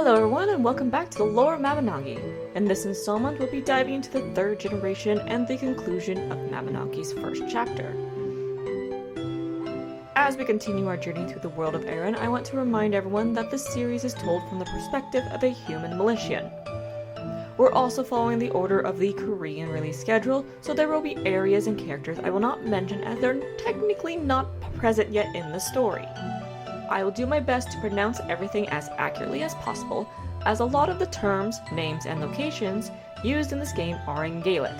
Hello everyone and welcome back to the lore of Mabinogi. In this installment we'll be diving into the third generation and the conclusion of Mabinogi's first chapter. As we continue our journey through the world of Aaron, I want to remind everyone that this series is told from the perspective of a human Militian. We're also following the order of the Korean release schedule, so there will be areas and characters I will not mention as they're technically not present yet in the story. I will do my best to pronounce everything as accurately as possible, as a lot of the terms, names, and locations used in this game are in Gaelic.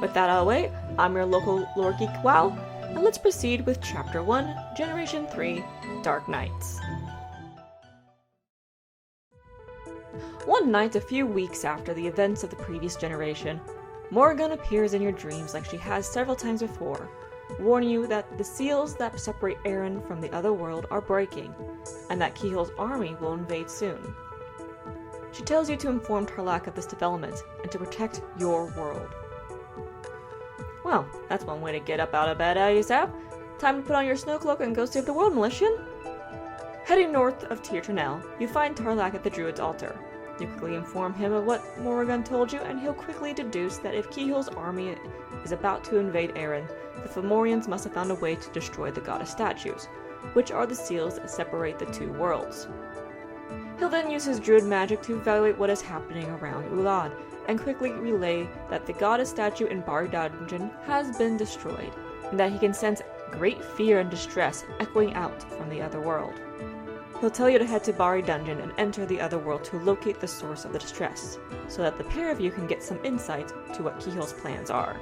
With that out of the way, I'm your local lore geek Wow, and let's proceed with Chapter 1, Generation 3, Dark Nights. One night a few weeks after the events of the previous generation, Morgan appears in your dreams like she has several times before, warning you that the seals that separate Aaron from the other world are breaking, and that Keel's army will invade soon. She tells you to inform Tarlac of this development, and to protect your world. Well, that's one way to get up out of bed, ASAP. Time to put on your snow cloak and go save the world, Militian! Heading north of Tir Tranel, you find Tarlac at the Druid's altar. You quickly inform him of what Morgan told you, and he'll quickly deduce that if Keel's army is about to invade Aaron, the Fomorians must have found a way to destroy the goddess statues, which are the seals that separate the two worlds. He'll then use his druid magic to evaluate what is happening around Ulad, and quickly relay that the goddess statue in Bari Dungeon has been destroyed, and that he can sense great fear and distress echoing out from the other world. He'll tell you to head to Bari Dungeon and enter the other world to locate the source of the distress, so that the pair of you can get some insight to what Keel's plans are.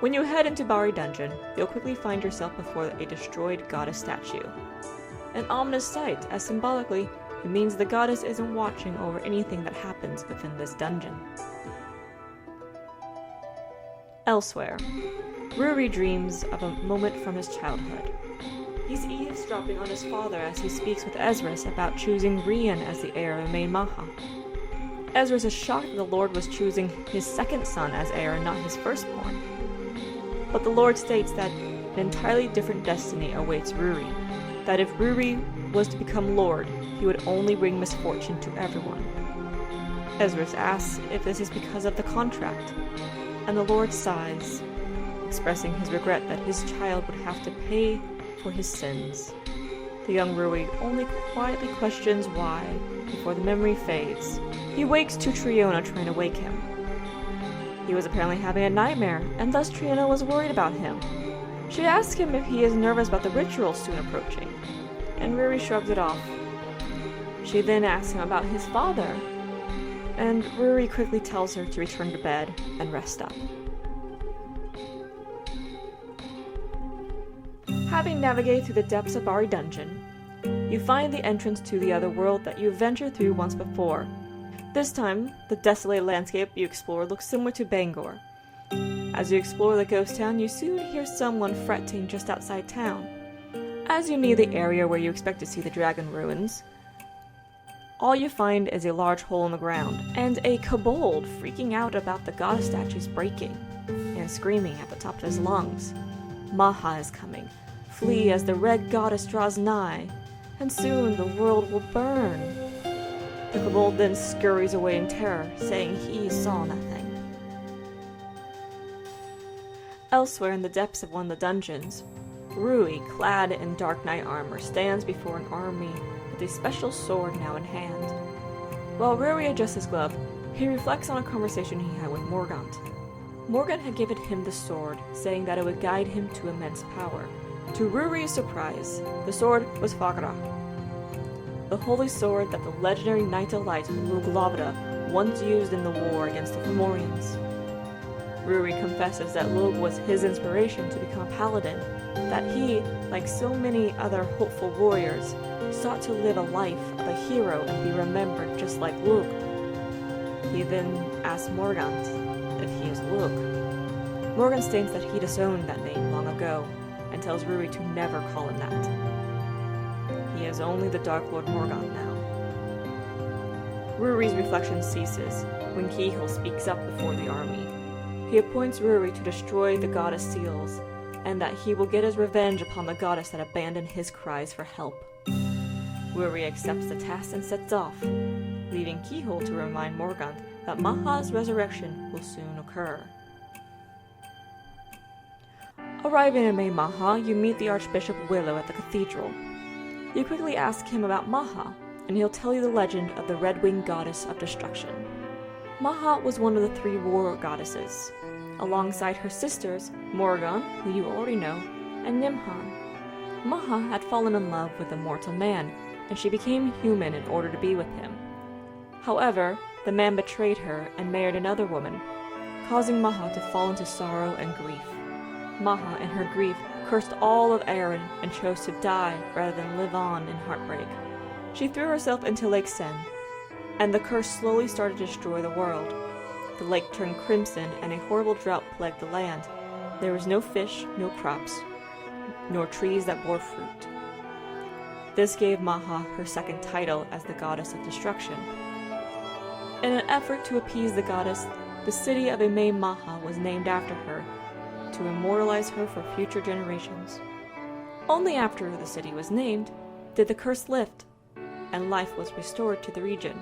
When you head into Bari Dungeon, you'll quickly find yourself before a destroyed goddess statue. An ominous sight, as symbolically, it means the goddess isn't watching over anything that happens within this dungeon. Elsewhere, Ruri dreams of a moment from his childhood. He's eavesdropping on his father as he speaks with Ezra's about choosing Rian as the heir of Main Maha. Ezra's is shocked that the Lord was choosing his second son as heir and not his firstborn. But the Lord states that an entirely different destiny awaits Ruri, that if Ruri was to become Lord, he would only bring misfortune to everyone. Ezra asks if this is because of the contract, and the Lord sighs, expressing his regret that his child would have to pay for his sins. The young Rui only quietly questions why before the memory fades. He wakes to Triona trying to wake him. He was apparently having a nightmare, and thus Triona was worried about him. She asks him if he is nervous about the ritual soon approaching, and Ruri shrugs it off. She then asks him about his father, and Ruri quickly tells her to return to bed and rest up. Having navigated through the depths of Bari Dungeon, you find the entrance to the other world that you ventured through once before. This time, the desolate landscape you explore looks similar to Bangor. As you explore the ghost town, you soon hear someone fretting just outside town. As you near the area where you expect to see the dragon ruins, all you find is a large hole in the ground, and a kobold freaking out about the goddess statues breaking, and screaming at the top of his lungs. Maha is coming. Flee as the red goddess draws nigh, and soon the world will burn. The kobold then scurries away in terror, saying he saw nothing. Elsewhere in the depths of one of the dungeons, Rui, clad in dark knight armor, stands before an army with a special sword now in hand. While Rui adjusts his glove, he reflects on a conversation he had with Morgant. Morgan had given him the sword, saying that it would guide him to immense power. To Ruri's surprise, the sword was Fagra, the holy sword that the legendary Knight of Light Luglavda once used in the war against the Fomorians. Ruri confesses that Lug was his inspiration to become a paladin, that he, like so many other hopeful warriors, sought to live a life of a hero and be remembered just like Lug. He then asks Morgant if he is Lug. Morgan states that he disowned that name long ago, and tells Ruri to never call him that. He is only the Dark Lord Morgant now. Ruri's reflection ceases when Kihil speaks up before the army. He appoints Ruri to destroy the goddess seals, and that he will get his revenge upon the goddess that abandoned his cries for help. Ruri accepts the task and sets off, leaving Keyhole to remind Morgant that Maha's resurrection will soon occur. Arriving in May Maha, you meet the Archbishop Willow at the cathedral. You quickly ask him about Maha, and he'll tell you the legend of the red-winged goddess of destruction. Maha was one of the 3 war goddesses, alongside her sisters, Morgan, who you already know, and Nimhan. Maha had fallen in love with a mortal man, and she became human in order to be with him. However, the man betrayed her and married another woman, causing Maha to fall into sorrow and grief. Maha, in her grief, cursed all of Erin and chose to die rather than live on in heartbreak. She threw herself into Lake Sen, and the curse slowly started to destroy the world. The lake turned crimson and a horrible drought plagued the land. There was no fish, no crops, nor trees that bore fruit. This gave Maha her second title as the goddess of destruction. In an effort to appease the goddess, the city of May Maha was named after her, to immortalize her for future generations. Only after the city was named did the curse lift, and life was restored to the region.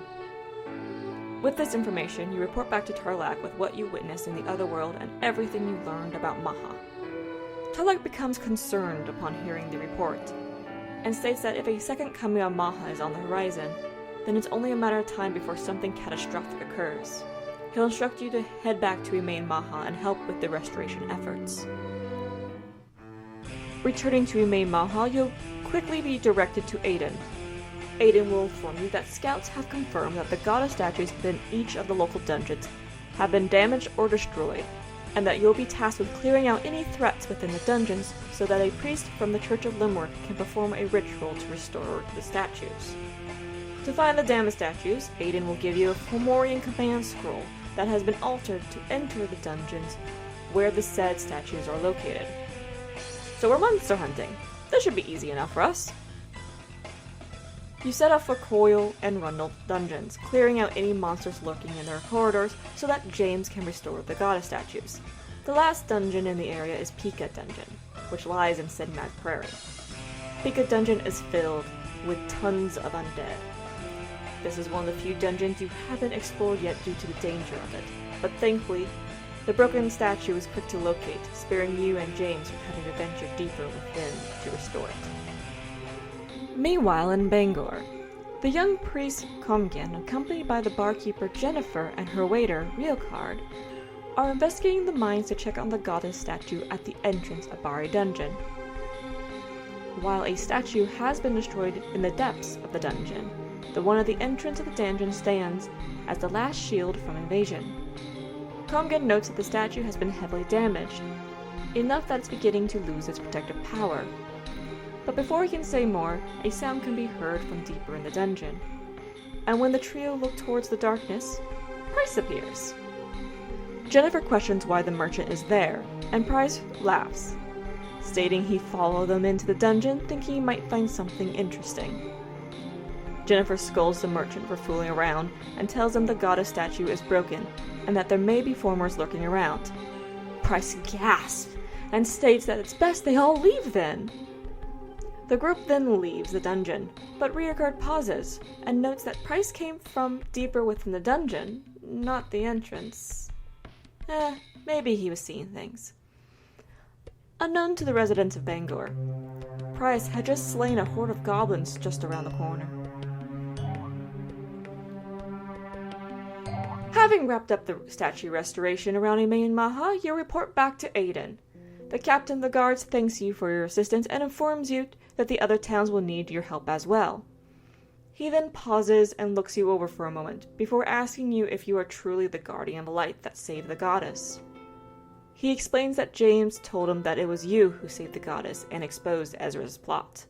With this information, you report back to Tarlac with what you witnessed in the other world and everything you learned about Maha. Tarlac becomes concerned upon hearing the report, and states that if a second coming of Maha is on the horizon, then it's only a matter of time before something catastrophic occurs. He'll instruct you to head back to Emain Maha and help with the restoration efforts. Returning to Emain Maha, you'll quickly be directed to Aiden. Aiden will inform you that scouts have confirmed that the goddess statues within each of the local dungeons have been damaged or destroyed, and that you'll be tasked with clearing out any threats within the dungeons so that a priest from the Church of Limworth can perform a ritual to restore the statues. To find the damaged statues, Aiden will give you a Fomorian command scroll that has been altered to enter the dungeons where the said statues are located. So we're monster hunting. This should be easy enough for us. You set off for Coil and Rundle dungeons, clearing out any monsters lurking in their corridors so that James can restore the goddess statues. The last dungeon in the area is Pika Dungeon, which lies in Sidmag Prairie. Pika Dungeon is filled with tons of undead. This is one of the few dungeons you haven't explored yet due to the danger of it, but thankfully, the broken statue is quick to locate, sparing you and James from having to venture deeper within to restore it. Meanwhile in Bangor, the young priest Comgan, accompanied by the barkeeper Jennifer and her waiter Riocard, are investigating the mines to check on the goddess statue at the entrance of Bari Dungeon. While a statue has been destroyed in the depths of the dungeon, the one at the entrance of the dungeon stands as the last shield from invasion. Comgan notes that the statue has been heavily damaged, enough that it's beginning to lose its protective power. But before he can say more, a sound can be heard from deeper in the dungeon. And when the trio look towards the darkness, Price appears. Jennifer questions why the merchant is there, and Price laughs, stating he followed them into the dungeon thinking he might find something interesting. Jennifer scolds the merchant for fooling around and tells him the goddess statue is broken and that there may be formers lurking around. Price gasps and states that it's best they all leave then. The group then leaves the dungeon, but Riocard pauses and notes that Price came from deeper within the dungeon, not the entrance. Maybe he was seeing things. Unknown to the residents of Bangor, Price had just slain a horde of goblins just around the corner. Having wrapped up the statue restoration around Emain Maha, you report back to Aiden. The captain of the guards thanks you for your assistance and informs you that the other towns will need your help as well. He then pauses and looks you over for a moment, before asking you if you are truly the guardian of light that saved the goddess. He explains that James told him that it was you who saved the goddess and exposed Ezra's plot.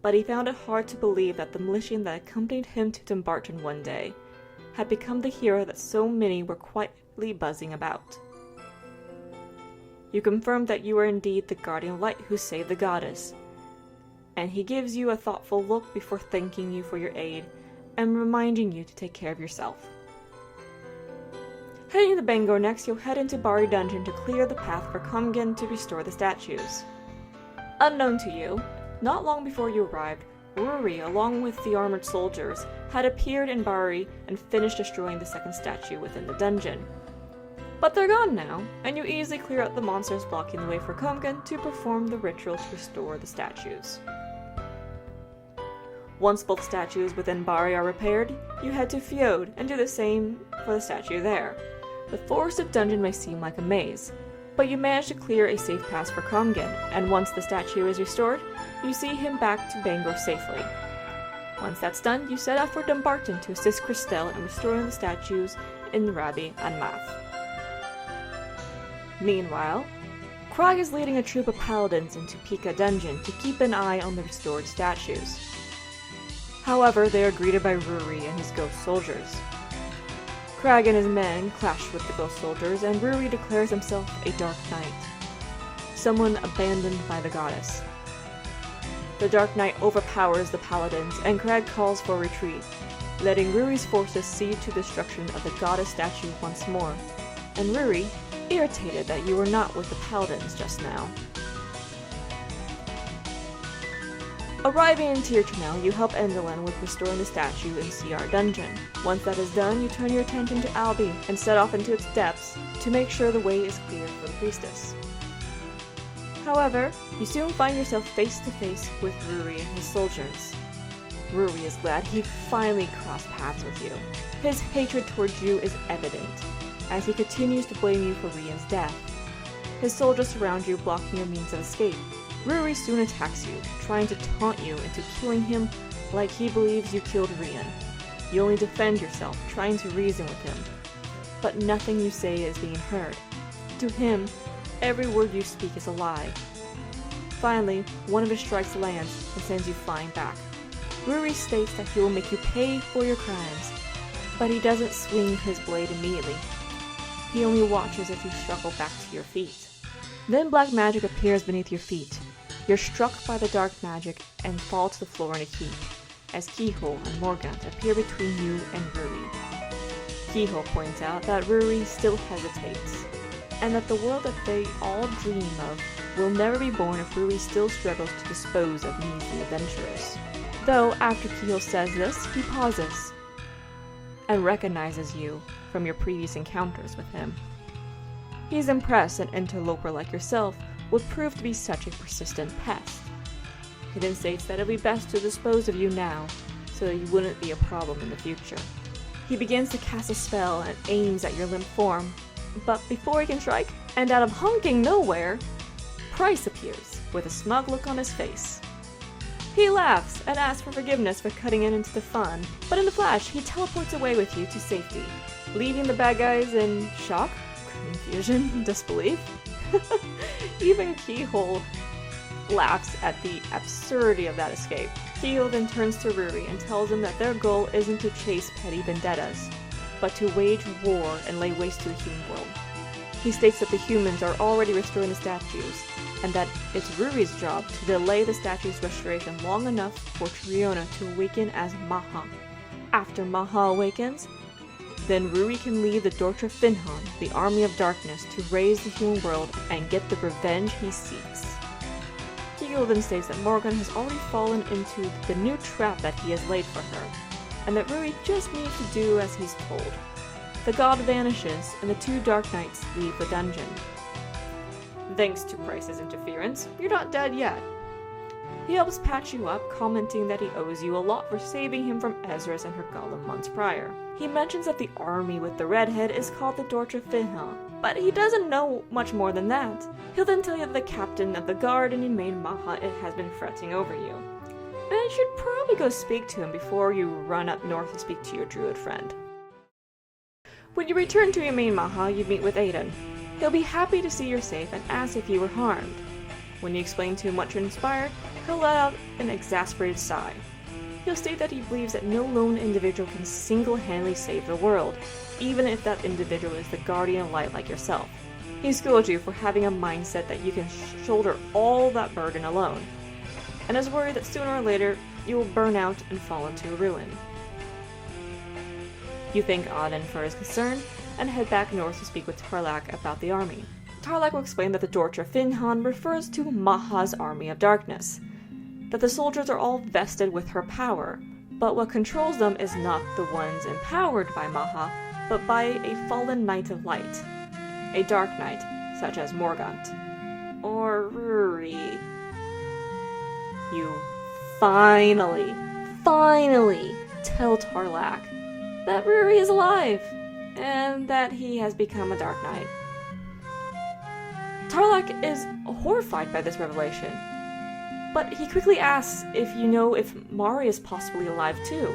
But he found it hard to believe that the Militian that accompanied him to Dumbarton one day had become the hero that so many were quietly buzzing about. You confirm that you are indeed the guardian of light who saved the goddess, and he gives you a thoughtful look before thanking you for your aid and reminding you to take care of yourself. Heading to Bangor next, you'll head into Bari Dungeon to clear the path for Comgan to restore the statues. Unknown to you, not long before you arrived, Ruri, along with the armored soldiers, had appeared in Bari and finished destroying the second statue within the dungeon. But they're gone now, and you easily clear out the monsters blocking the way for Comgan to perform the ritual to restore the statues. Once both statues within Bari are repaired, you head to Fjord and do the same for the statue there. The forested dungeon may seem like a maze, but you manage to clear a safe pass for Comgan, and once the statue is restored, you see him back to Bangor safely. Once that's done, you set out for Dumbarton to assist Christelle in restoring the statues in Rabi and Math. Meanwhile, Krag is leading a troop of paladins into Pika Dungeon to keep an eye on the restored statues. However, they are greeted by Ruri and his ghost soldiers. Krag and his men clash with the ghost soldiers, and Ruri declares himself a Dark Knight, someone abandoned by the goddess. The Dark Knight overpowers the paladins, and Krag calls for retreat, letting Ruri's forces see to the destruction of the goddess statue once more, and Ruri, irritated that you were not with the paladins just now. Arriving in Tirchanel, you help Endelin with restoring the statue in CR Dungeon. Once that is done, you turn your attention to Albi and set off into its depths to make sure the way is clear for the priestess. However, you soon find yourself face to face with Ruri and his soldiers. Ruri is glad he finally crossed paths with you. His hatred towards you is evident, as he continues to blame you for Rian's death. His soldiers surround you, blocking your means of escape. Ruri soon attacks you, trying to taunt you into killing him like he believes you killed Rian. You only defend yourself, trying to reason with him. But nothing you say is being heard. To him, every word you speak is a lie. Finally, one of his strikes lands and sends you flying back. Ruri states that he will make you pay for your crimes, but he doesn't swing his blade immediately. He only watches as you struggle back to your feet. Then black magic appears beneath your feet. You're struck by the dark magic and fall to the floor in a heap, as Keyhole and Morgant appear between you and Ruri. Keyhole points out that Ruri still hesitates, and that the world that they all dream of will never be born if Ruri still struggles to dispose of measly adventurers. Though, after Keyhole says this, he pauses, and recognizes you from your previous encounters with him. He's impressed an interloper like yourself would prove to be such a persistent pest. He then states that it would be best to dispose of you now, so that you wouldn't be a problem in the future. He begins to cast a spell and aims at your limp form, but before he can strike, and out of honking nowhere, Price appears, with a smug look on his face. He laughs and asks for forgiveness for cutting into the fun, but in a flash, he teleports away with you to safety, leaving the bad guys in shock, confusion, disbelief. Even Keyhole laughs at the absurdity of that escape. Keyhole then turns to Ruri and tells him that their goal isn't to chase petty vendettas, but to wage war and lay waste to the human world. He states that the humans are already restoring the statues, and that it's Ruri's job to delay the statue's restoration long enough for Triona to awaken as Maha. After Maha awakens, then Ruri can lead the Dortra Finhan, the Army of Darkness, to raise the human world and get the revenge he seeks. Keyhole then states that Morgan has already fallen into the new trap that he has laid for her, and that Ruri just needs to do as he's told. The god vanishes, and the two Dark Knights leave the dungeon. Thanks to Price's interference, you're not dead yet. He helps patch you up, commenting that he owes you a lot for saving him from Ezra's and her golem months prior. He mentions that the army with the redhead is called the Dortra Finha, but he doesn't know much more than that. He'll then tell you that the captain of the guard in Ymain Maha has been fretting over you, and you should probably go speak to him before you run up north to speak to your druid friend. When you return to Ymain Maha, you meet with Aiden. He'll be happy to see you're safe and ask if you were harmed. When you explain to him what transpired, he'll let out an exasperated sigh. He'll state that he believes that no lone individual can single-handedly save the world, even if that individual is the guardian of light like yourself. He scolds you for having a mindset that you can shoulder all that burden alone, and is worried that sooner or later you will burn out and fall into ruin. You thank Auden for his concern, and head back north to speak with Tarlak about the army. Tarlak will explain that the Dortra Finhan refers to Maha's Army of Darkness. that the soldiers are all vested with her power, but what controls them is not the ones empowered by Maha, but by a fallen knight of light, a dark knight, such as Morgant, or Ruri. You finally tell Tarlac that Ruri is alive, and that he has become a Dark Knight. Tarlac is horrified by this revelation, but he quickly asks if you know if Mari is possibly alive too.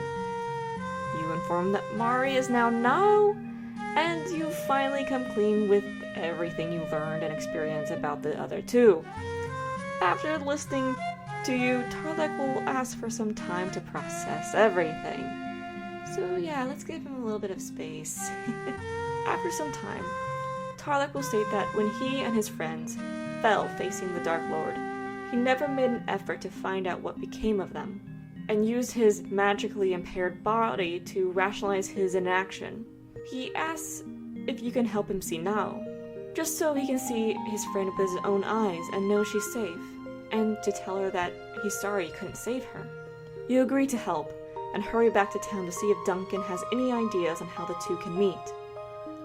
You inform that Mari is now, and you finally come clean with everything you learned and experienced about the other two. After listening to you, Tarlac will ask for some time to process everything. So yeah, let's give him a little bit of space. After some time, Tarlac will state that when he and his friends fell facing the Dark Lord, he never made an effort to find out what became of them, and used his magically impaired body to rationalize his inaction. He asks if you can help him see now, just so he can see his friend with his own eyes and know she's safe, and to tell her that he's sorry he couldn't save her. You agree to help, and hurry back to town to see if Duncan has any ideas on how the two can meet.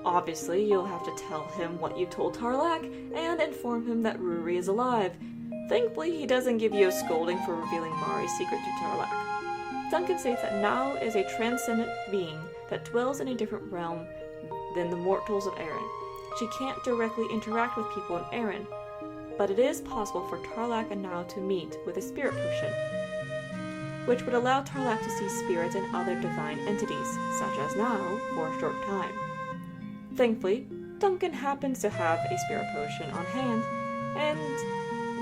Obviously, you'll have to tell him what you told Tarlac, and inform him that Ruri is alive. Thankfully, he doesn't give you a scolding for revealing Mari's secret to Tarlac. Duncan states that Now is a transcendent being that dwells in a different realm than the mortals of Erin. She can't directly interact with people in Erin, but it is possible for Tarlac and Now to meet with a spirit potion, which would allow Tarlac to see spirits and other divine entities, such as Now, for a short time. Thankfully, Duncan happens to have a spirit potion on hand, and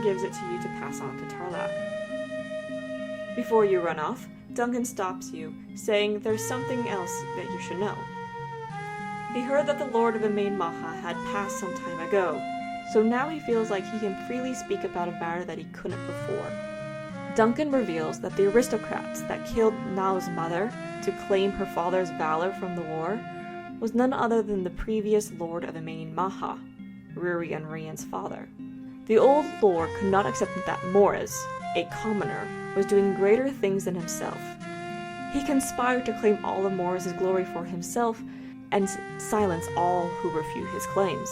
gives it to you to pass on to Tarlac. Before you run off, Duncan stops you, saying there's something else that you should know. He heard that the Lord of Emain Maha had passed some time ago, so now he feels like he can freely speak about a matter that he couldn't before. Duncan reveals that the aristocrats that killed Nao's mother to claim her father's valor from the war was none other than the previous Lord of Emain Maha, Ruri and Rian's father. The old lord could not accept that Morris, a commoner, was doing greater things than himself. He conspired to claim all of Morris's glory for himself and silence all who refute his claims.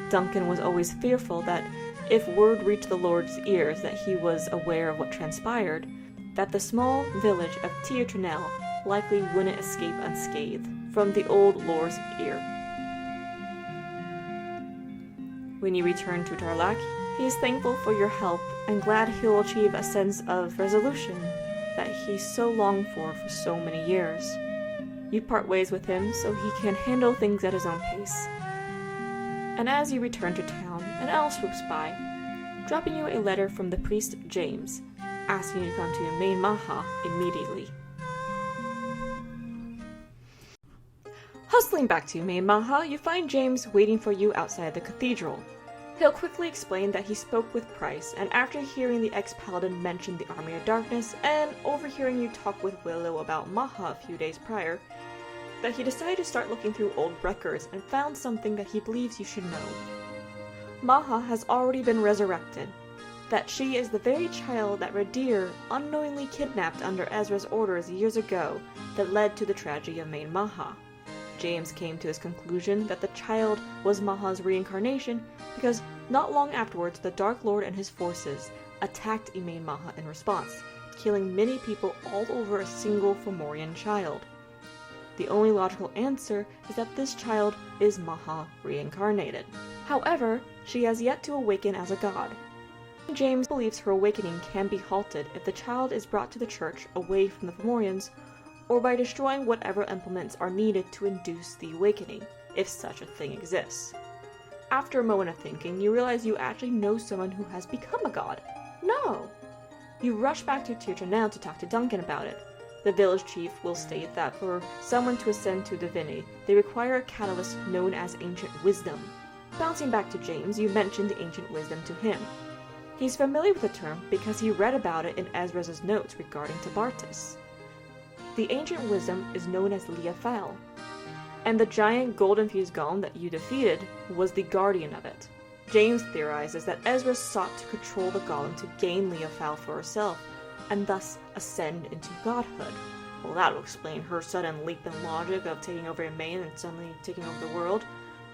Duncan was always fearful that if word reached the Lord's ears that he was aware of what transpired, that the small village of Tiertrenel likely wouldn't escape unscathed from the old Lord's ear. When you return to Tarlac, he is thankful for your help and glad he'll achieve a sense of resolution that he so longed for so many years. You part ways with him so he can handle things at his own pace. And as you return to town, an owl swoops by, dropping you a letter from the priest James, asking you to come to Emain Maha immediately. Hustling back to Emain Maha, you find James waiting for you outside the cathedral. He'll quickly explain that he spoke with Price, and after hearing the ex-paladin mention the Army of Darkness, and overhearing you talk with Willow about Maha a few days prior, that he decided to start looking through old records and found something that he believes you should know. Maha has already been resurrected, that she is the very child that Radir unknowingly kidnapped under Ezra's orders years ago that led to the tragedy of Emain Maha. James came to his conclusion that the child was Maha's reincarnation because not long afterwards the Dark Lord and his forces attacked Emain Maha in response, killing many people all over a single Fomorian child. The only logical answer is that this child is Maha reincarnated. However, she has yet to awaken as a god. James believes her awakening can be halted if the child is brought to the church away from the Fomorians, or by destroying whatever implements are needed to induce the awakening, if such a thing exists. After a moment of thinking, you realize you actually know someone who has become a god. No! You rush back to Tiertrenel to talk to Duncan about it. The village chief will state that for someone to ascend to divinity, they require a catalyst known as Ancient Wisdom. Bouncing back to James, you mention the Ancient Wisdom to him. He's familiar with the term because he read about it in Ezra's notes regarding Tabartis. The Ancient Wisdom is known as Liafel, and the giant gold-infused golem that you defeated was the guardian of it. James theorizes that Ezra sought to control the golem to gain Leophal for herself, and thus ascend into godhood. Well, that'll explain her sudden leap in logic of taking over Emain and suddenly taking over the world.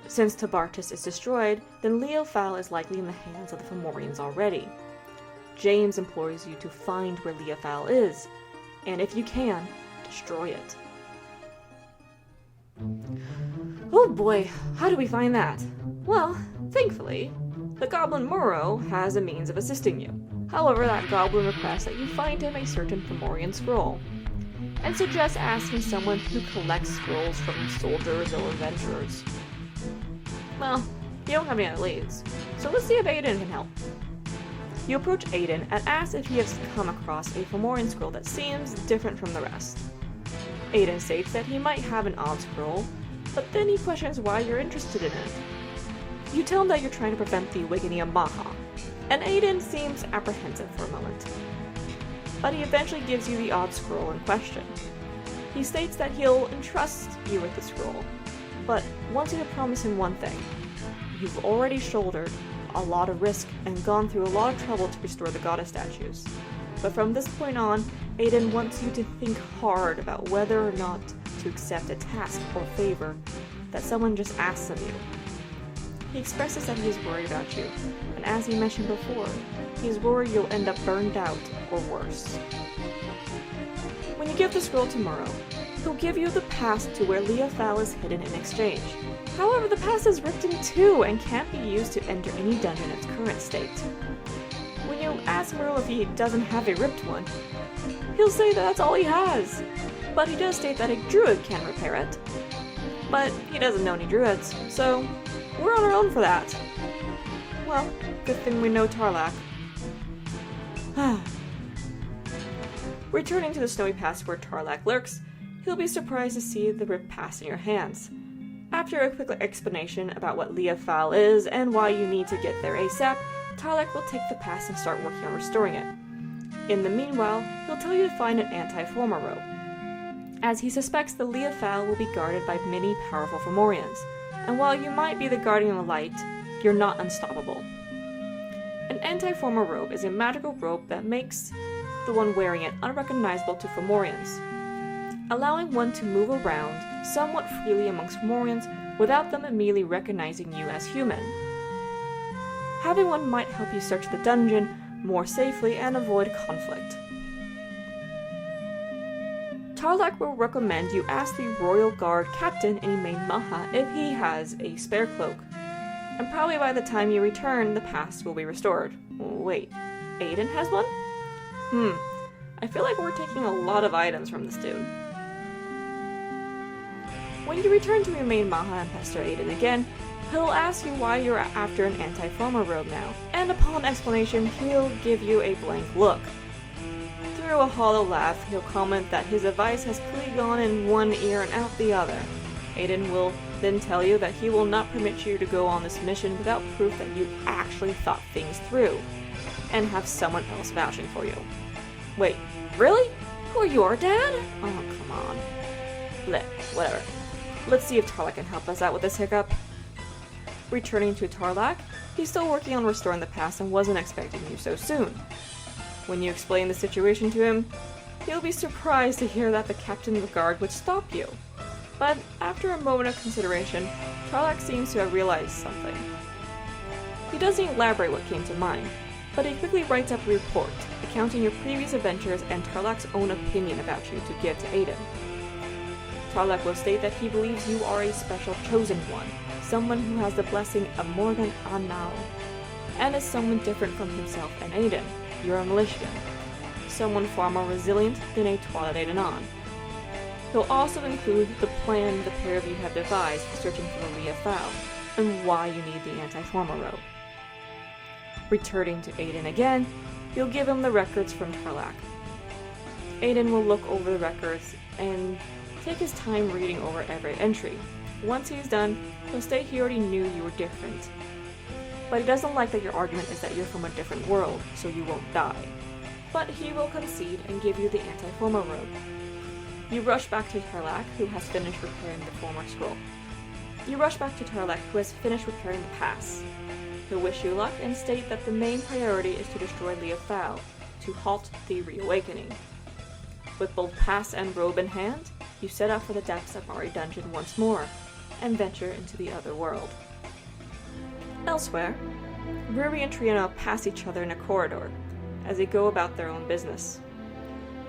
Since Tabartus is destroyed, then Leophal is likely in the hands of the Fomorians already. James implores you to find where Leophal is, and if you can, destroy it. Oh boy, how do we find that? Well, thankfully, the Goblin Muro has a means of assisting you. However, that goblin requests that you find him a certain Fomorian scroll, and suggests asking someone who collects scrolls from soldiers or adventurers. Well, you don't have any other leads, so let's see if Aiden can help. You approach Aiden and ask if he has come across a Fomorian scroll that seems different from the rest. Aiden states that he might have an odd scroll, but then he questions why you're interested in it. You tell him that you're trying to prevent the awakening of Maha, and Aiden seems apprehensive for a moment. But he eventually gives you the odd scroll in question. He states that he'll entrust you with the scroll, but wants you to promise him one thing. You've already shouldered a lot of risk and gone through a lot of trouble to restore the goddess statues. But from this point on, Aiden wants you to think hard about whether or not to accept a task or favor that someone just asks of you. He expresses that he is worried about you, and as he mentioned before, he is worried you'll end up burned out or worse. When you give the scroll to Muro, he'll give you the pass to where Leophal is hidden in exchange. However, the pass is ripped in two and can't be used to enter any dungeon in its current state. When you ask Muro if he doesn't have a ripped one, he'll say that that's all he has. But he does state that a druid can repair it. But he doesn't know any druids, so we're on our own for that. Well, good thing we know Tarlac. Returning to the snowy pass where Tarlac lurks, he'll be surprised to see the ripped pass in your hands. After a quick explanation about what Leophal is and why you need to get there ASAP, Tarlac will take the pass and start working on restoring it. In the meanwhile, he'll tell you to find an anti-Former rope, as he suspects the Leophal will be guarded by many powerful Fomorians, and while you might be the guardian of the light, you're not unstoppable. An anti-Former robe is a magical robe that makes the one wearing it unrecognizable to Fomorians, allowing one to move around somewhat freely amongst Fomorians without them immediately recognizing you as human. Having one might help you search the dungeon more safely and avoid conflict. Tarlac will recommend you ask the Royal Guard Captain in Emain Maha if he has a spare cloak, and probably by the time you return, the pass will be restored. Wait, Aiden has one? I feel like we're taking a lot of items from this dude. When you return to Emain Maha and pester Aiden again, he'll ask you why you're after an anti-Former robe now, and upon explanation, he'll give you a blank look. Through a hollow laugh, he'll comment that his advice has clearly gone in one ear and out the other. Aiden will then tell you that he will not permit you to go on this mission without proof that you actually thought things through, and have someone else vouching for you. Wait, really? For your dad? Oh, come on. Whatever. Let's see if Tarlac can help us out with this hiccup. Returning to Tarlac, he's still working on restoring the pass and wasn't expecting you so soon. When you explain the situation to him, he'll be surprised to hear that the captain of the guard would stop you. But after a moment of consideration, Tarlac seems to have realized something. He doesn't elaborate what came to mind, but he quickly writes up a report, recounting your previous adventures and Tarlac's own opinion about you to give to Aiden. Tarlac will state that he believes you are a special chosen one, someone who has the blessing of Morgan Anal, and is someone different from himself and Aiden. You're a Militian, someone far more resilient than a Twilight Anon. He'll also include the plan the pair of you have devised for searching for the Leophal, and why you need the anti-Former robe. Returning to Aiden again, you'll give him the records from Tarlac. Aiden will look over the records and take his time reading over every entry. Once he's done, he'll state he already knew you were different, but he doesn't like that your argument is that you're from a different world, so you won't die. But he will concede and give you the anti-Former robe. You rush back to Tarlac, who has finished repairing the former scroll. The pass. He'll wish you luck and state that the main priority is to destroy Leofau, to halt the reawakening. With both pass and robe in hand, you set out for the depths of Mari Dungeon once more, and venture into the other world. Elsewhere, Ruri and Triana pass each other in a corridor, as they go about their own business.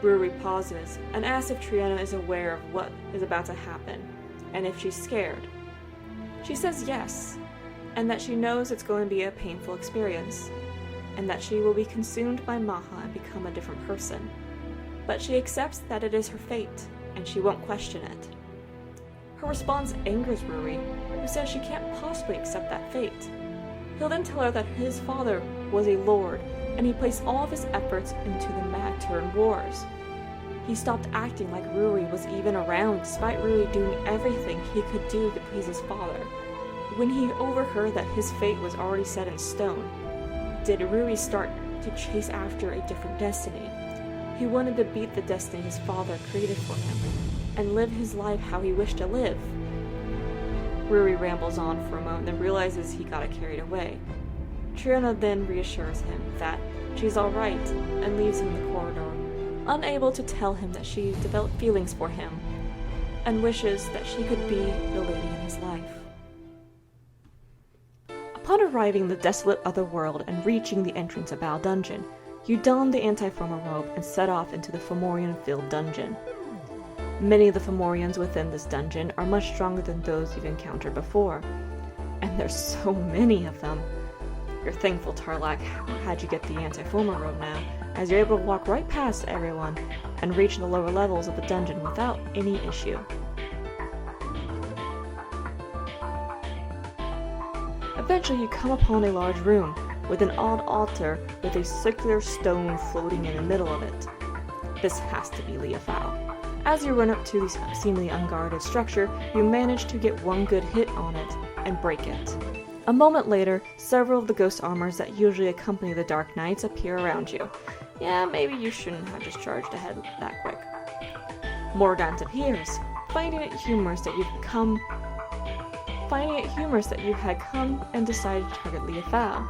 Ruri pauses and asks if Triana is aware of what is about to happen, and if she's scared. She says yes, and that she knows it's going to be a painful experience, and that she will be consumed by Maha and become a different person. But she accepts that it is her fate, and she won't question it. Her response angers Ruri, who says she can't possibly accept that fate. He'll then tell her that his father was a lord, and he placed all of his efforts into the Mad Turn Wars. He stopped acting like Ruri was even around, despite Ruri doing everything he could do to please his father. When he overheard that his fate was already set in stone, did Ruri start to chase after a different destiny? He wanted to beat the destiny his father created for him, and live his life how he wished to live. Ruri rambles on for a moment and realizes he got carried away. Triana then reassures him that she's alright and leaves him in the corridor, unable to tell him that she's developed feelings for him, and wishes that she could be the lady in his life. Upon arriving in the desolate otherworld and reaching the entrance of Bao Dungeon, you don the anti-former robe and set off into the Fomorian-filled dungeon. Many of the Fomorians within this dungeon are much stronger than those you've encountered before, and there's so many of them. You're thankful Tarlac had you get the anti-former robe now, as you're able to walk right past everyone and reach the lower levels of the dungeon without any issue. Eventually you come upon a large room with an odd altar with a circular stone floating in the middle of it. This has to be Leofau. As you run up to this seemingly unguarded structure, you manage to get one good hit on it and break it. A moment later, several of the ghost armors that usually accompany the Dark Knights appear around you. Yeah, maybe you shouldn't have just charged ahead that quick. Morgant appears, finding it humorous that you had come and decided to target Leofau.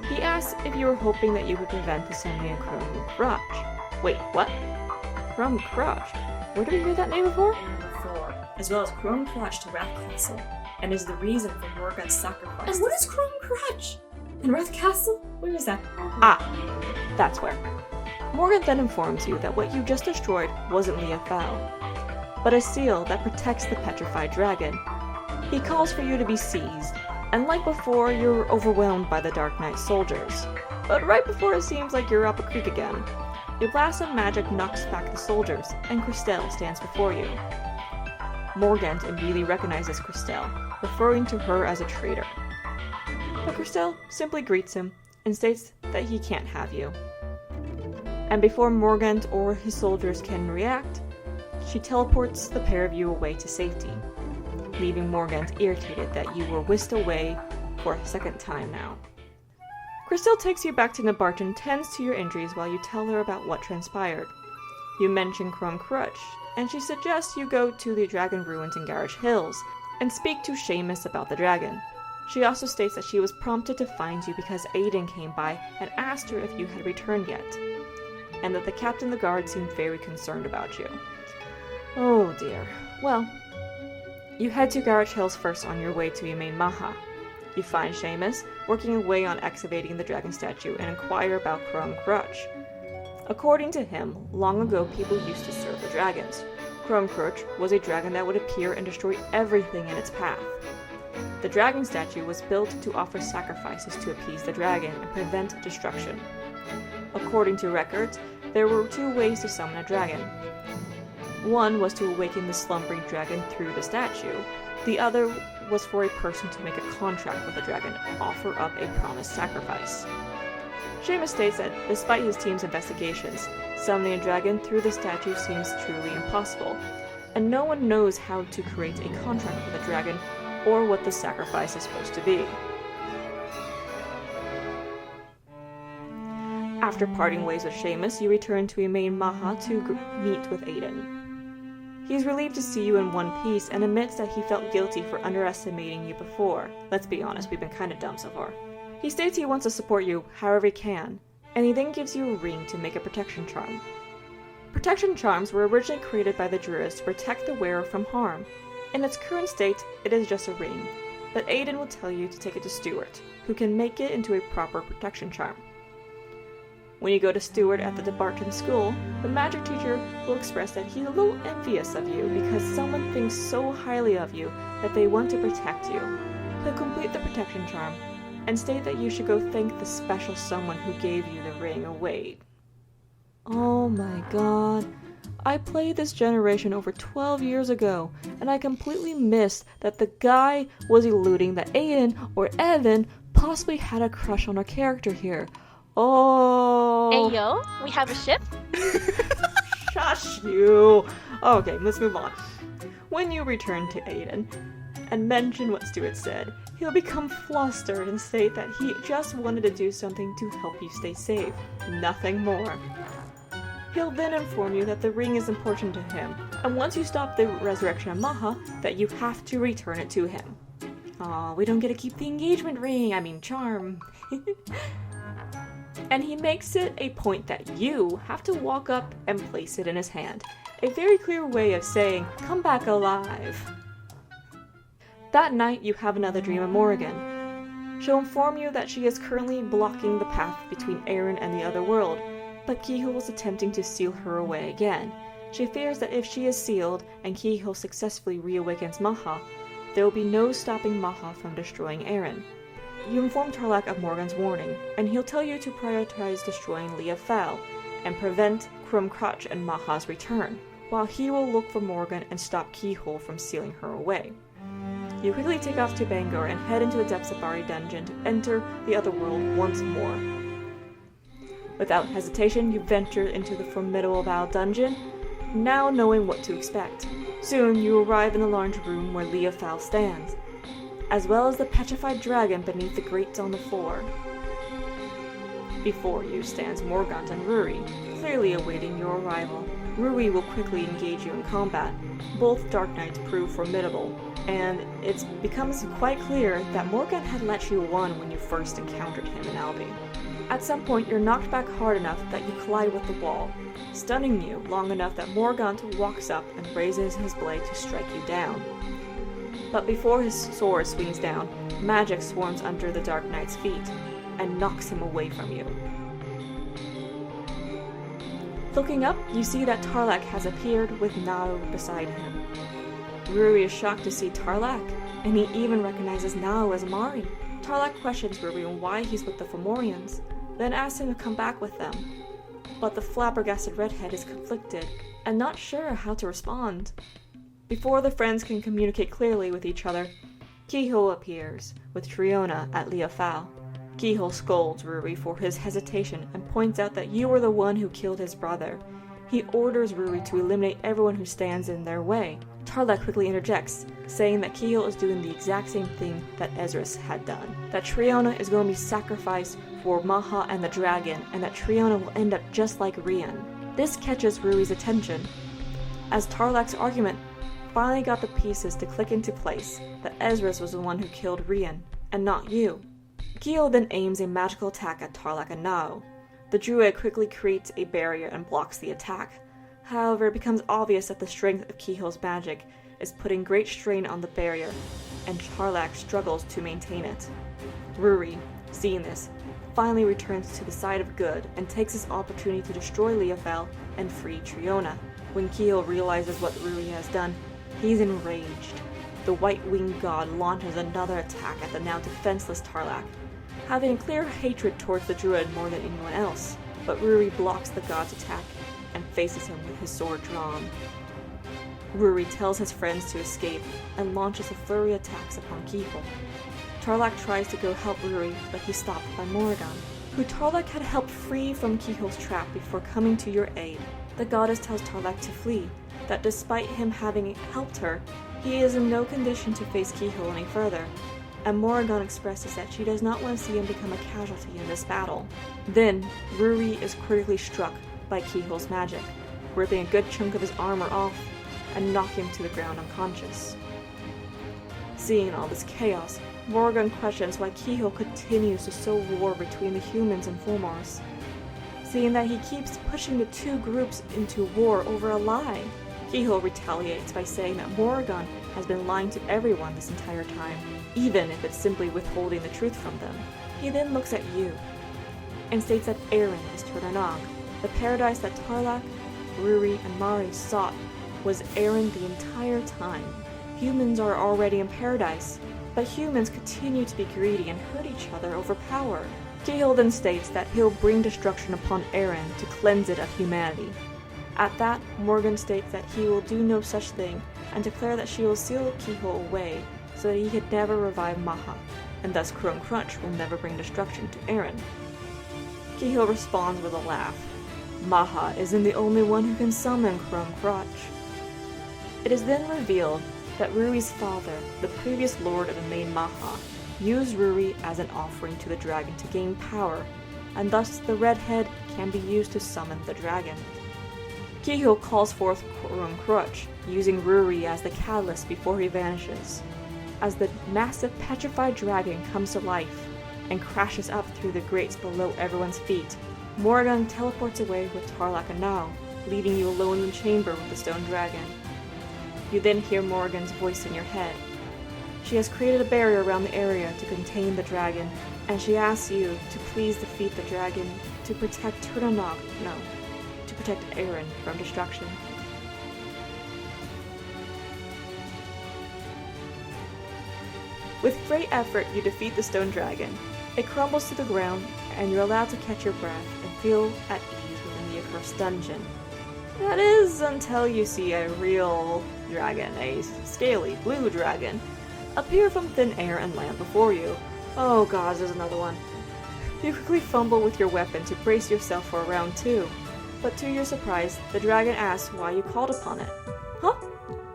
He asks if you were hoping that you would prevent the summoning of Chrome Crotch. Wait, what? Chrome Crotch? Where did we hear that name before? Before, as well as Chrome Crotch to Wrath Castle, and is the reason for Morgant's sacrifice. And what is Chrome Crotch? In Wrath Castle? Where is that? Ah, that's where. Morgant then informs you that what you just destroyed wasn't Leofau, but a seal that protects the petrified dragon. He calls for you to be seized, and like before, you're overwhelmed by the Dark Knight soldiers. But right before it seems like you're up a creek again, a blast of magic knocks back the soldiers, and Christelle stands before you. Morgant immediately recognizes Christelle, referring to her as a traitor. But Christelle simply greets him and states that he can't have you. And before Morgant or his soldiers can react, she teleports the pair of you away to safety, leaving Morgant irritated that you were whisked away for a second time now. Christelle takes you back to Nabarch and tends to your injuries while you tell her about what transpired. You mention Chrome Crutch, and she suggests you go to the Dragon Ruins in Garish Hills and speak to Seamus about the dragon. She also states that she was prompted to find you because Aiden came by and asked her if you had returned yet, and that the captain of the guard seemed very concerned about you. Oh dear. Well, you head to Garish Hills first on your way to Emain Maha. You find Seamus working away on excavating the dragon statue and inquire about Chrome Crutch. According to him, long ago people used to serve the dragons. Chrome Crutch was a dragon that would appear and destroy everything in its path. The dragon statue was built to offer sacrifices to appease the dragon and prevent destruction. According to records, there were two ways to summon a dragon. One was to awaken the slumbering dragon through the statue. The other was for a person to make a contract with the dragon and offer up a promised sacrifice. Seamus states that despite his team's investigations, summoning a dragon through the statue seems truly impossible, and no one knows how to create a contract with a dragon or what the sacrifice is supposed to be. After parting ways with Seamus, you return to Emain Maha to meet with Aiden. He's relieved to see you in one piece and admits that he felt guilty for underestimating you before. Let's be honest, we've been kinda dumb so far. He states he wants to support you however he can, and he then gives you a ring to make a protection charm. Protection charms were originally created by the Druids to protect the wearer from harm. In its current state, it is just a ring, but Aiden will tell you to take it to Stuart, who can make it into a proper protection charm. When you go to Stuart at the TheBadger school, the magic teacher will express that he's a little envious of you because someone thinks so highly of you that they want to protect you. He'll complete the protection charm and state that you should go thank the special someone who gave you the ring away. Oh my god. I played this generation over 12 years ago, and I completely missed that the guy was alluding that Aiden or Evan possibly had a crush on our character here. Oh. Hey yo, we have a ship? Shush you. Okay, let's move on. When you return to Aiden and mention what Stuart said, he'll become flustered and state that he just wanted to do something to help you stay safe. Nothing more. He'll then inform you that the ring is important to him, and once you stop the resurrection of Maha, that you have to return it to him. Aw, we don't get to keep the engagement ring, charm. And he makes it a point that you have to walk up and place it in his hand. A very clear way of saying, come back alive. That night, you have another dream of Morrigan. She'll inform you that she is currently blocking the path between Aaron and the other world, but Kihul is attempting to seal her away again. She fears that if she is sealed and Kihul successfully reawakens Maha, there will be no stopping Maha from destroying Aaron. You inform Tarlak of Morgan's warning, and he'll tell you to prioritize destroying Leah Fell and prevent Crumcrotch and Maha's return, while he will look for Morgan and stop Kihul from sealing her away. You quickly take off to Bangor and head into the depths of Bari dungeon to enter the other world once more. Without hesitation, you venture into the formidable Val dungeon, now knowing what to expect. Soon, you arrive in the large room where Leah Fell stands, as well as the petrified dragon beneath the grates on the floor. Before you stands Morgant and Ruri, clearly awaiting your arrival. Ruri will quickly engage you in combat. Both Dark Knights prove formidable, and it becomes quite clear that Morgant had let you won when you first encountered him in Albi. At some point, you're knocked back hard enough that you collide with the wall, stunning you long enough that Morgant walks up and raises his blade to strike you down. But before his sword swings down, magic swarms under the Dark Knight's feet and knocks him away from you. Looking up, you see that Tarlak has appeared with Nao beside him. Ruri is shocked to see Tarlak, and he even recognizes Nao as Mari. Tarlak questions Ruri on why he's with the Fomorians, then asks him to come back with them. But the flabbergasted redhead is conflicted and not sure how to respond. Before the friends can communicate clearly with each other, Kihul appears, with Triona at Leah Fal. Kihul scolds Ruri for his hesitation and points out that you were the one who killed his brother. He orders Ruri to eliminate everyone who stands in their way. Tarlak quickly interjects, saying that Kihul is doing the exact same thing that Ezra's had done. That Triona is going to be sacrificed for Maha and the dragon, and that Triona will end up just like Rian. This catches Ruri's attention, as Tarlak's argument finally got the pieces to click into place that Ezra's was the one who killed Rian, and not you. Kihul then aims a magical attack at Tarlak and Nao. The druid quickly creates a barrier and blocks the attack. However, it becomes obvious that the strength of Kihul's magic is putting great strain on the barrier, and Tarlak struggles to maintain it. Ruri, seeing this, finally returns to the side of good and takes this opportunity to destroy Leofel and free Triona. When Kihul realizes what Ruri has done, he's enraged. The White-Winged God launches another attack at the now defenseless Tarlak, having clear hatred towards the druid more than anyone else, but Ruri blocks the god's attack and faces him with his sword drawn. Ruri tells his friends to escape and launches a flurry of attacks upon Kihul. Tarlak tries to go help Ruri, but he's stopped by Morrigan, who Tarlak had helped free from Kihul's trap before coming to your aid. The goddess tells Tarlak to flee, that despite him having helped her, he is in no condition to face Kihul any further, and Morrigan expresses that she does not want to see him become a casualty in this battle. Then, Ruri is critically struck by Kihul's magic, ripping a good chunk of his armor off and knocking him to the ground unconscious. Seeing all this chaos, Morgan questions why Kihil continues to sow war between the humans and Fomors, seeing that he keeps pushing the two groups into war over a lie. Kihil retaliates by saying that Morgan has been lying to everyone this entire time, even if it's simply withholding the truth from them. He then looks at you and states that Eren is Turdanog. The paradise that Tarlak, Ruri, and Mari sought was Eren the entire time. Humans are already in paradise, but humans continue to be greedy and hurt each other over power. Kihil then states that he'll bring destruction upon Eren to cleanse it of humanity. At that, Morgan states that he will do no such thing and declare that she will seal Kihil away so that he could never revive Maha, and thus Chrome Crunch will never bring destruction to Eren. Kihil responds with a laugh. Maha isn't the only one who can summon Chrome Crunch. It is then revealed that Ruri's father, the previous lord of the main Maha, used Ruri as an offering to the dragon to gain power, and thus the red head can be used to summon the dragon. Kihil calls forth Chrome Crunch, using Ruri as the catalyst before he vanishes. As the massive petrified dragon comes to life and crashes up through the grates below everyone's feet, Morgan teleports away with Tarlak and Nao, leaving you alone in the chamber with the stone dragon. You then hear Morgan's voice in your head. She has created a barrier around the area to contain the dragon, and she asks you to please defeat the dragon to protect to protect Eren from destruction. With great effort, you defeat the stone dragon. It crumbles to the ground, and you're allowed to catch your breath and feel at ease within the accursed dungeon. That is, until you see a real dragon, a scaly blue dragon, appear from thin air and land before you. Oh god, there's another one. You quickly fumble with your weapon to brace yourself for round 2, but to your surprise, the dragon asks why you called upon it. Huh?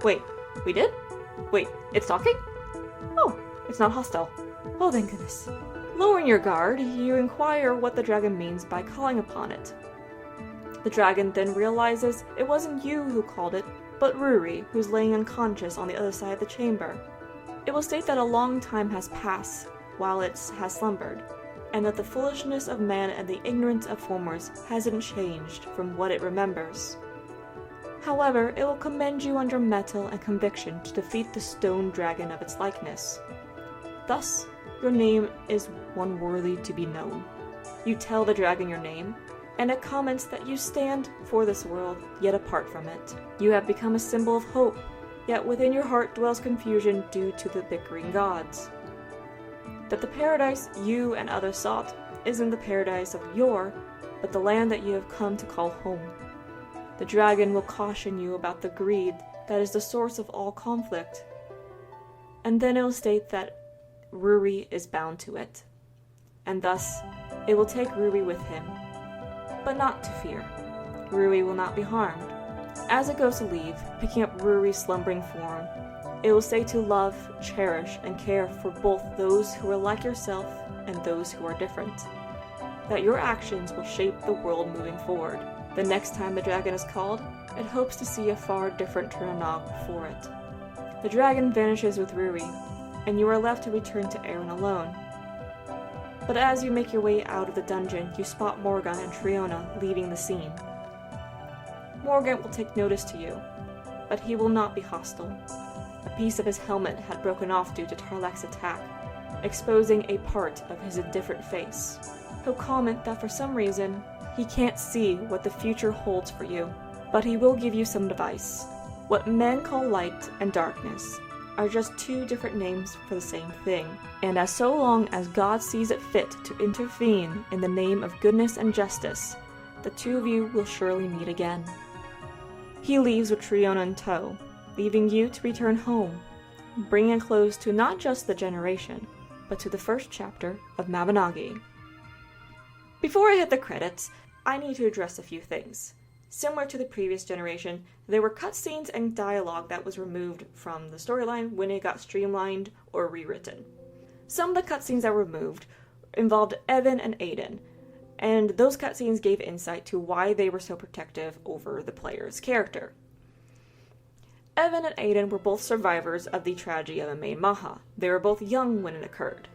Wait, we did? Wait, it's talking? Oh, it's not hostile. Oh, thank goodness. Lowering your guard, you inquire what the dragon means by calling upon it. The dragon then realizes it wasn't you who called it, but Ruri, who's laying unconscious on the other side of the chamber. It will state that a long time has passed while it has slumbered, and that the foolishness of man and the ignorance of Fomors hasn't changed from what it remembers. However, it will commend you under mettle and conviction to defeat the stone dragon of its likeness. Thus, your name is one worthy to be known. You tell the dragon your name, and it comments that you stand for this world, yet apart from it. You have become a symbol of hope, yet within your heart dwells confusion due to the bickering gods. That the paradise you and others sought isn't the paradise of yore, but the land that you have come to call home. The dragon will caution you about the greed that is the source of all conflict, and then it will state that Ruri is bound to it, and thus it will take Ruri with him. But not to fear. Ruri will not be harmed. As it goes to leave, picking up Ruri's slumbering form, it will say to love, cherish, and care for both those who are like yourself and those who are different. That your actions will shape the world moving forward. The next time the dragon is called, it hopes to see a far different Turnanog before it. The dragon vanishes with Ruri, and you are left to return to Eren alone. But as you make your way out of the dungeon, you spot Morgan and Triona leaving the scene. Morgan will take notice to you, but he will not be hostile. A piece of his helmet had broken off due to Tarlak's attack, exposing a part of his indifferent face. He'll comment that for some reason, he can't see what the future holds for you, but he will give you some advice. What men call light and darkness are just two different names for the same thing, and as so long as God sees it fit to intervene in the name of goodness and justice, the two of you will surely meet again. He leaves with Triona in tow, leaving you to return home, bringing a close to not just the generation, but to the first chapter of Mabinogi. Before I hit the credits, I need to address a few things. Similar to the previous generation, there were cutscenes and dialogue that was removed from the storyline when it got streamlined or rewritten. Some of the cutscenes that were removed involved Evan and Aiden, and those cutscenes gave insight to why they were so protective over the player's character. Evan and Aiden were both survivors of the tragedy of Mabinogi. They were both young when it occurred.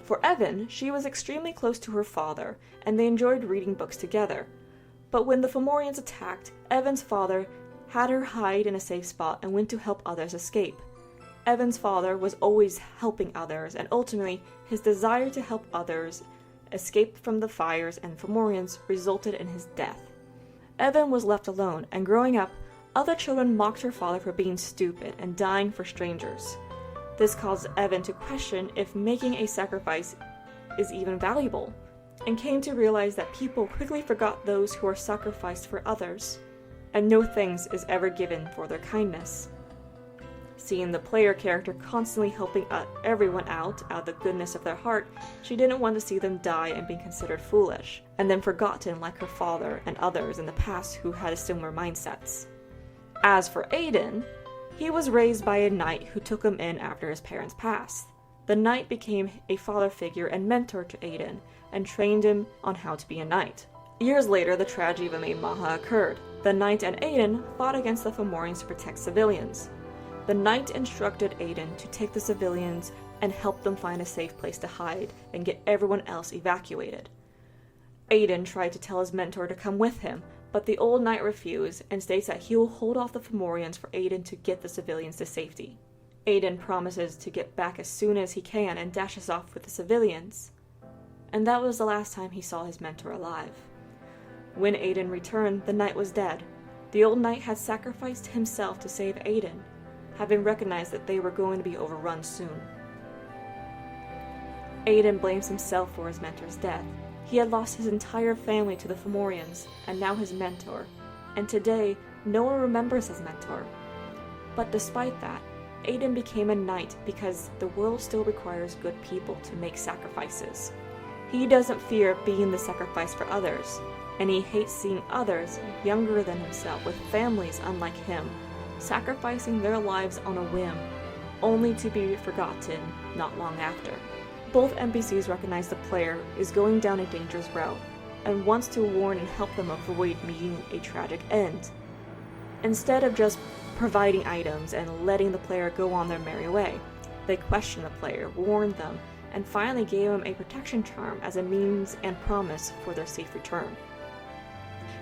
For Evan, she was extremely close to her father, and they enjoyed reading books together. But when the Fomorians attacked, Evan's father had her hide in a safe spot and went to help others escape. Evan's father was always helping others, and ultimately, his desire to help others escape from the fires and Fomorians resulted in his death. Evan was left alone, and growing up, other children mocked her father for being stupid and dying for strangers. This caused Evan to question if making a sacrifice is even valuable, and came to realize that people quickly forgot those who are sacrificed for others, and no thanks is ever given for their kindness. Seeing the player character constantly helping everyone out of the goodness of their heart, she didn't want to see them die and be considered foolish, and then forgotten like her father and others in the past who had similar mindsets. As for Aiden, he was raised by a knight who took him in after his parents passed. The knight became a father figure and mentor to Aiden, and trained him on how to be a knight. Years later, the tragedy of Mabinogi occurred. The knight and Aiden fought against the Fomorians to protect civilians. The knight instructed Aiden to take the civilians and help them find a safe place to hide and get everyone else evacuated. Aiden tried to tell his mentor to come with him, but the old knight refused and states that he will hold off the Fomorians for Aiden to get the civilians to safety. Aiden promises to get back as soon as he can and dashes off with the civilians. And that was the last time he saw his mentor alive. When Aiden returned, the knight was dead. The old knight had sacrificed himself to save Aiden, having recognized that they were going to be overrun soon. Aiden blames himself for his mentor's death. He had lost his entire family to the Fomorians, and now his mentor. And today, no one remembers his mentor. But despite that, Aiden became a knight because the world still requires good people to make sacrifices. He doesn't fear being the sacrifice for others, and he hates seeing others younger than himself with families unlike him, sacrificing their lives on a whim, only to be forgotten not long after. Both NPCs recognize the player is going down a dangerous route, and wants to warn and help them avoid meeting a tragic end. Instead of just providing items and letting the player go on their merry way, they question the player, warned them, and finally gave him a protection charm as a means and promise for their safe return.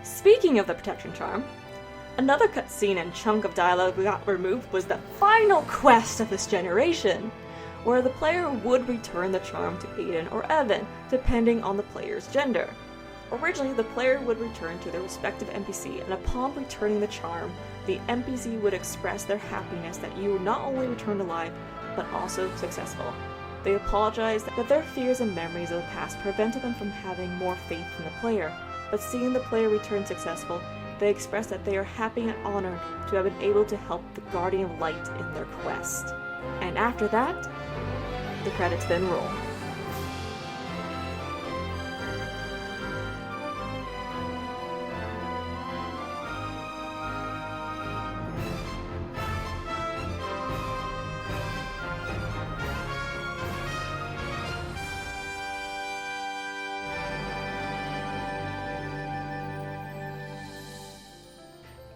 Speaking of the protection charm, another cutscene and chunk of dialogue we got removed was the final quest of this generation, where the player would return the charm to Aiden or Evan, depending on the player's gender. Originally, the player would return to their respective NPC, and upon returning the charm, the NPC would express their happiness that you were not only returned alive, but also successful. They apologized that their fears and memories of the past prevented them from having more faith in the player, but seeing the player return successful, they expressed that they are happy and honored to have been able to help the Guardian of Light in their quest. And after that, the credits then roll.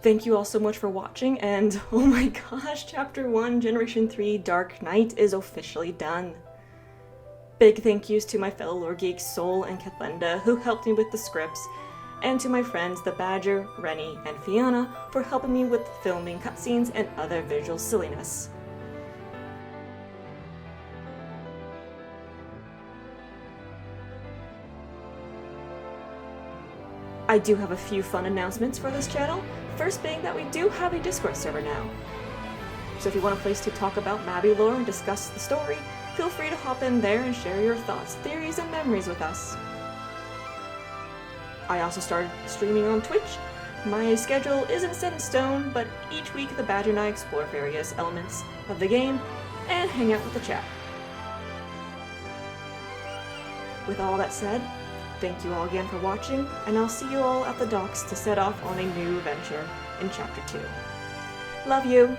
Thank you all so much for watching, and oh my gosh, Chapter 1, Generation 3, Dark Knight is officially done. Big thank yous to my fellow lore geeks Soll and Kethlenda, who helped me with the scripts, and to my friends TheBadger, Reni, and Fianna for helping me with filming cutscenes and other visual silliness. I do have a few fun announcements for this channel, first being that we do have a Discord server now. So if you want a place to talk about Mabby lore and discuss the story, feel free to hop in there and share your thoughts, theories, and memories with us. I also started streaming on Twitch. My schedule isn't set in stone, but each week TheBadger and I explore various elements of the game and hang out with the chat. With all that said, thank you all again for watching, and I'll see you all at the docks to set off on a new adventure in Chapter 2. Love you!